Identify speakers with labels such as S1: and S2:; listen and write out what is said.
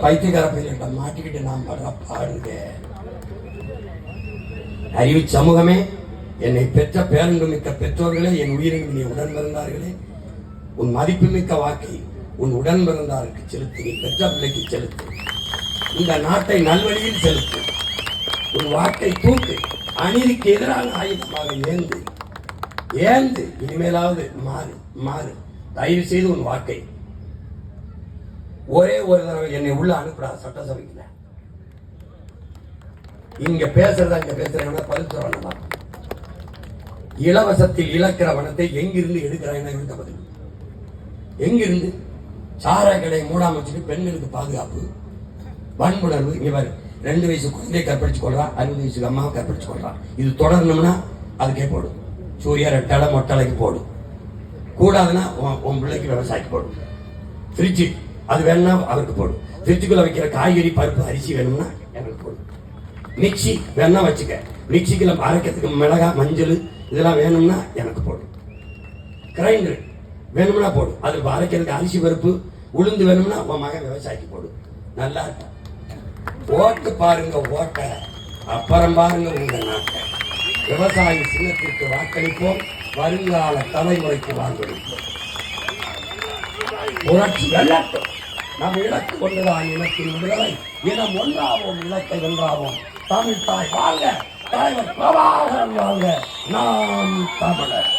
S1: பைத்தியக்கார பையன்கிட்ட மாட்டிக்கிட்டு நான் படுற பாடுங்க. அறிவு சமூகமே, என்னை பெற்ற பேரன்பு மிக்க பெற்றோர்களே, என் உயிரின் நீ உடன் பிறந்தார்களே, உன் மதிப்புமிக்க வாக்கை உன் உடன் பிறந்தாருக்கு செலுத்து. நீ பெற்ற பிள்ளைக்கு செலுத்து. இந்த நாட்டை நல்வழியில் செலுத்து. உன் வாக்கை தூக்கு. அநீதிக்கு எதிரான ஆயுதமாக ஏந்து இனிமேலாவது மாறு. தயவு செய்து உன் வாக்கை ஒரே ஒரு தடவை என்னை உள்ள அனுப்புறா. சட்டசபைக்குள்ள இங்க பேசுறவன பதில் சொல்லணும். இலவசத்தில் இழக்கிற வனத்தை எங்கிருந்து எடுக்கிறாங்க? பதில் எங்கிருந்து? சாரா கடை மூடாம வச்சுட்டு பெண்களுக்கு பாதுகாப்பு, வன்புணர்வு. இங்க பாரு, 2 வயசு குழந்தையை கற்பழிச்சு கொள்றான், 60 வயசுக்கு அம்மாவை கற்பழிச்சு கொள்றான். இது தொடரணும்னா அதுக்கே போடும். சூர்யா ரெட்டலை மொட்டலைக்கு போடும். கூடாதுன்னா உன் பிள்ளைக்கு விவசாயிக்கு போடும். ஃப்ரிட்ஜு அது வேணும்னா அவருக்கு போடும். ஃப்ரிட்ஜுக்குள்ள வைக்கிற காய்கறி பருப்பு அரிசி வேணும்னா எனக்கு போடும். மிக்சி வேணா வச்சுக்க. மிக்சிக்குள்ள அரைக்கிறதுக்கு மிளகா மஞ்சள் இதெல்லாம் வேணும்னா எனக்கு போடும். கிரைண்டர் வேணும்னா போடும். அதுக்கு அரைக்கிறதுக்கு அரிசி பருப்பு உளுந்து வேணும்னா உன் மகன் விவசாயிக்கு போடும். நல்லா இருக்கும். ஓட்டு பாருங்க, ஓட்ட அப்புறம் பாருங்க உங்க நாட்டை. விவசாயி சின்னத்திற்கு வாக்களிப்போம், வருங்கால தலைமுறைக்கு வாக்களிப்போம். புரட்சி வெள்ளட்டும். நம் இலக்கு ஒன்றுதான், இனத்தின் விடுதலை. இனம் ஒன்றாவோம், இலக்கை வென்றாவோம். தமிழ் தாய் வாழ்க, தலைவர் பிரபாகரன் வாழ்க. நாம் தமிழர்.